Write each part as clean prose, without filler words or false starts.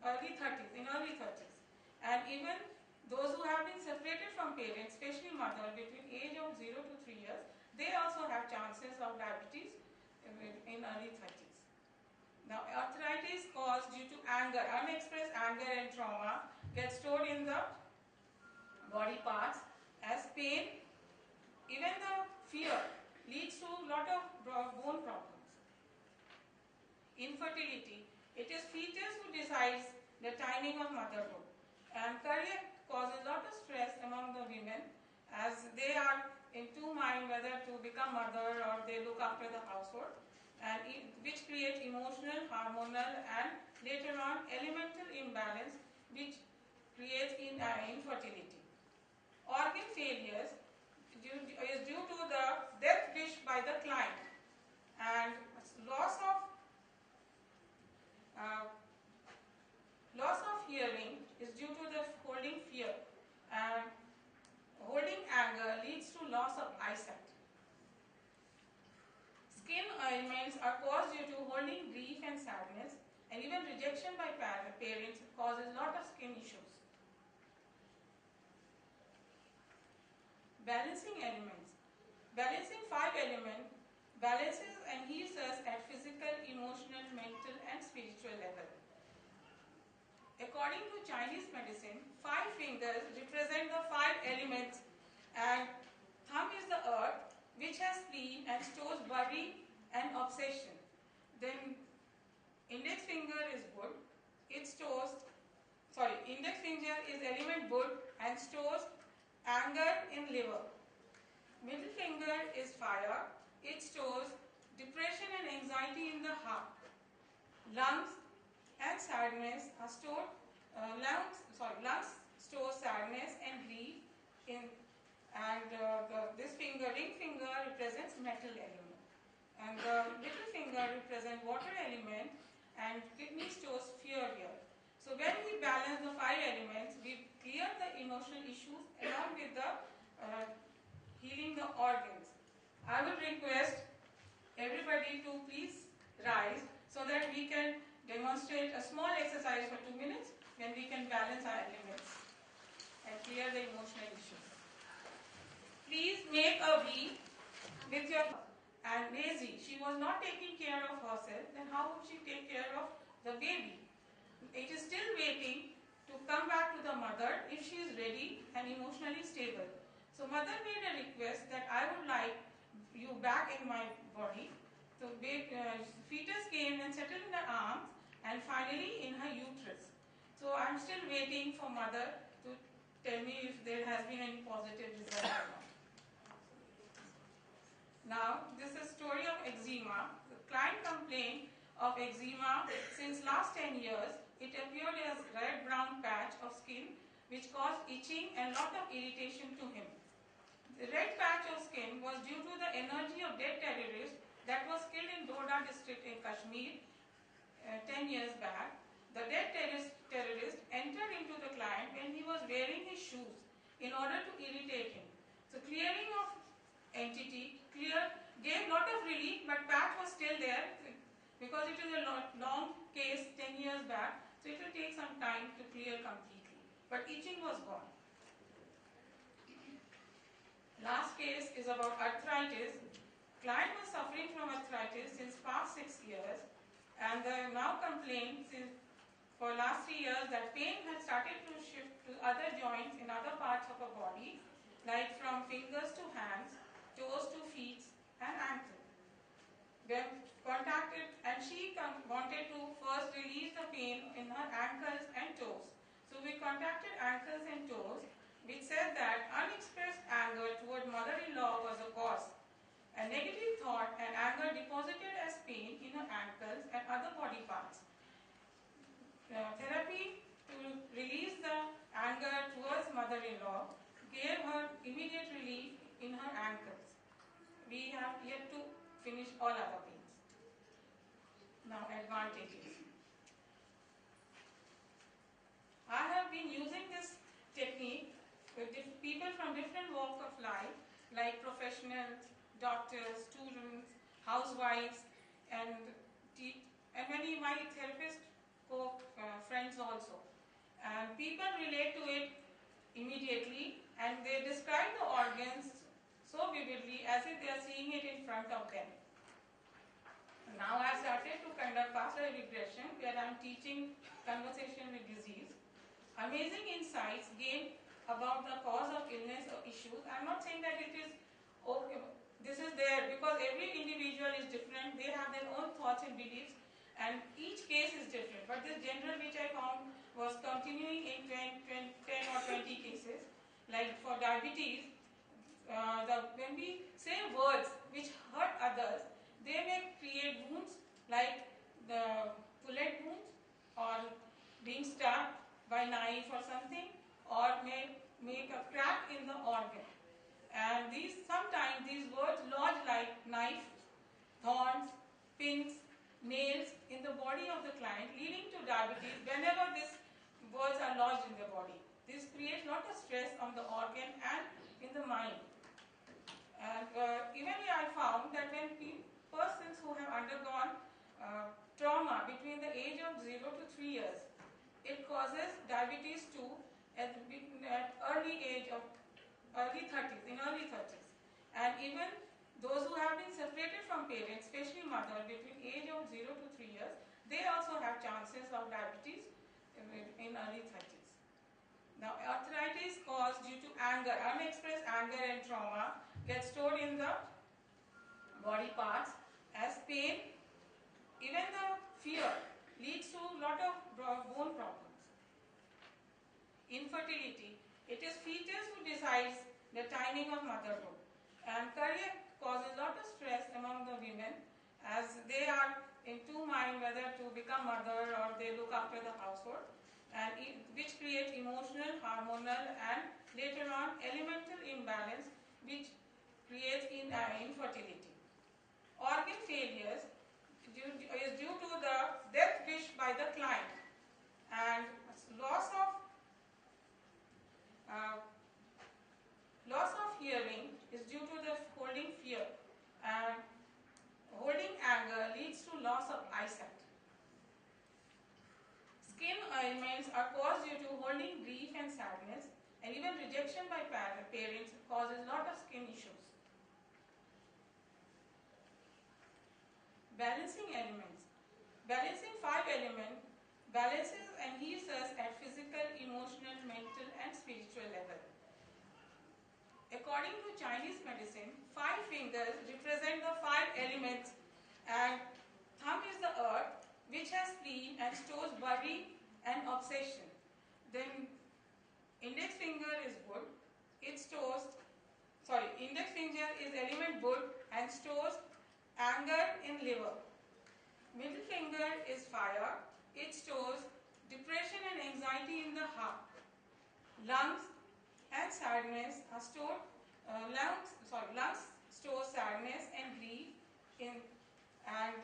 early 30s. And even those who have been separated from parents, especially mother, between age of 0 to 3 years, they also have chances of diabetes in early 30s. Now, arthritis caused due to anger, unexpressed anger and trauma gets stored in the body parts as pain. Even the fear leads to a lot of bone problems. Infertility. It is fetus who decides the timing of motherhood. And career causes a lot of stress among the women as they are in two minds whether to become mother or they look after the household, and which creates emotional, hormonal and later on elemental imbalance which creates infertility. Organ failures is due to the death wish by the client, and loss of hearing is due to the holding fear, and holding anger leads to loss of eyesight. Skin ailments are caused due to holding grief and sadness, and even rejection by parents causes a lot of skin issues. Balancing elements. Balancing 5 elements balances and heals us at physical, emotional, mental and spiritual level. According to Chinese medicine, 5 fingers represent the 5 elements, and thumb is the earth which has spleen and stores worry and obsession. Then index finger is wood, index finger is element wood and stores anger in liver. Middle finger is fire, it stores depression and anxiety in the heart. Lungs and sadness are stored, lungs store sadness and grief in, and this finger, ring finger represents metal element, and the little finger represents water element, and kidney stores fear here. So when we balance the 5 elements, we clear the emotional issues along with the healing the organs. I would request everybody to please rise so that we can demonstrate a small exercise for 2 minutes when we can balance our elements and clear the emotional issues. Please make a V with your, and Maisie, she was not taking care of herself, then how would she take care of the baby? It is still waiting to come back to the mother if she is ready and emotionally stable. So mother made a request that I would like you back in my body. So fetus came and settled in her arms and finally in her uterus. So I am still waiting for mother to tell me if there has been any positive result or not. Now this is story of eczema. The client complained of eczema since last 10 years. It appeared as red-brown patch of skin which caused itching and lot of irritation to him. The red patch of skin was due to the energy of dead terrorist that was killed in Doda district in Kashmir 10 years back. The dead terrorist entered into the client when he was wearing his shoes in order to irritate him. So clearing of entity gave lot of relief, but patch was still there because it is a long case 10 years back, so it will take some time to clear completely. But itching was gone. Last case is about arthritis. Client was suffering from arthritis since past 6 years, and they now complain for last 3 years that pain has started to shift to other joints in other parts of her body, like from fingers to hands, toes to feet and ankle. When contacted, and she wanted to first release the pain in her ankles and toes. So we contacted ankles and toes, which said that unexpressed anger toward mother-in-law was a cause. A negative thought and anger deposited as pain in her ankles and other body parts. Therapy to release the anger towards mother-in-law gave her immediate relief in her ankles. We have yet to finish all other pains. Now, advantages. I have been using this technique with people from different walks of life, like professionals, doctors, students, housewives, and many my therapist friends also. also. And people relate to it immediately, and they describe the organs so vividly as if they are seeing it in front of them. Now I started to conduct past life regression where I am teaching conversation with disease. Amazing insights gained about the cause of illness or issues. I am not saying that it is okay, this is there, because every individual is different. They have their own thoughts and beliefs, and each case is different. But this general which I found was continuing in 10 or 20 cases. Like for diabetes, when we say words which hurt others, they may create wounds like the bullet wounds or being stabbed by knife or something, or may make a crack in the organ. And sometimes these words lodge like knife, thorns, pins, nails in the body of the client, leading to diabetes whenever these words are lodged in the body. This creates a lot of stress on the organ and in the mind. And even I found that when persons who have undergone trauma between the age of 0 to 3 years, it causes diabetes too at early age of early 30s. And even those who have been separated from parents, especially mother, between age of 0 to 3 years, they also have chances of diabetes in early 30s. Now, arthritis caused due to anger, unexpressed anger and trauma gets stored in the body parts as pain. Even the fear leads to a lot of bone problems. Infertility, it is fetus who decides the timing of motherhood. And career causes a lot of stress among the women as they are in two minds whether to become mother or they look after the household, and which creates emotional, hormonal, and later on elemental imbalance, which creates infertility. Organ failures is due to the death wish by the client, and loss of hearing is due to the holding fear, and holding anger leads to loss of eyesight. Skin ailments are caused due to holding grief and sadness, and even rejection by parents causes a lot of skin issues. Balancing elements. Balancing 5 elements balances and heals us at physical, emotional, mental, and spiritual level. According to Chinese medicine, 5 fingers represent the 5 elements, and thumb is the earth, which has spleen and stores worry and obsession. Then index finger is wood. Index finger is element wood and stores anger in liver. Middle finger is fire. It stores depression and anxiety in the heart. Lungs and sadness are stored. Lungs store sadness and grief in, and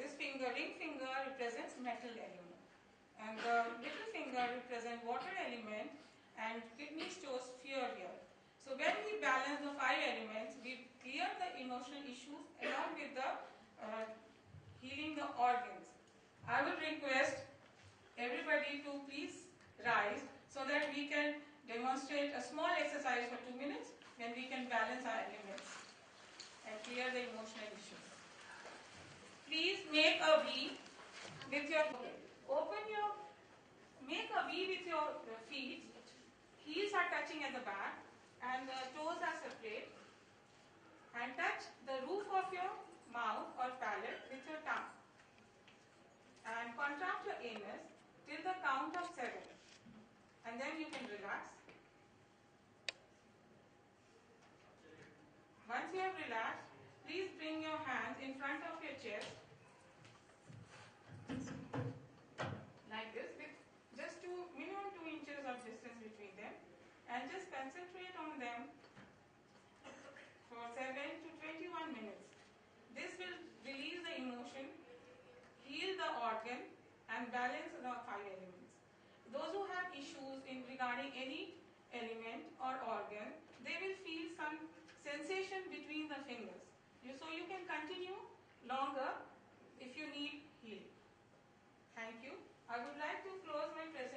this ring finger represents metal element, and the little finger represents water element, and kidney stores fear here. So when we balance the 5 elements, we clear the emotional issues along with the healing the organs. I would request everybody to please rise so that we can demonstrate a small exercise for 2 minutes when we can balance our elements and clear the emotional issues. Please make a V with your make a V with your feet. Heels are touching at the back and the toes are separate, and touch the roof of your mouth or palate with your tongue, and contract your anus till the count of 7, and then you can relax. Once you have relaxed, please bring your hands in front of your chest like this, with just minimum 2 inches of distance between them, and just concentrate on them for 7 to 21 minutes. This will release the emotion, heal the organ, and balance the 5 elements. Those who have issues regarding any element or organ, they will feel some sensation between the fingers. So you can continue longer if you need healing. Thank you. I would like to close my presentation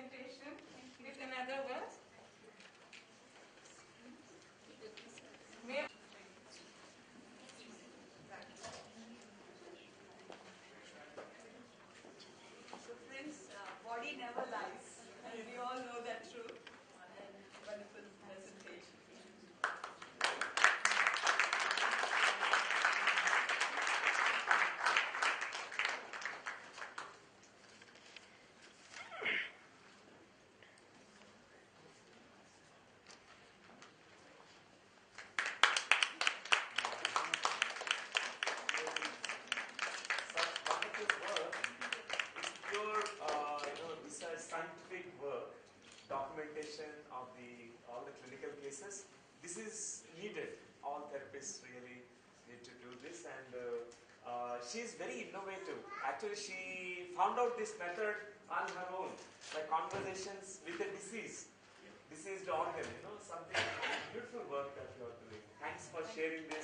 of all the clinical cases. This is needed. All therapists really need to do this, and she is very innovative. Actually, she found out this method on her own by conversations with a diseased organ. Something beautiful work that you are doing. Thanks for sharing this.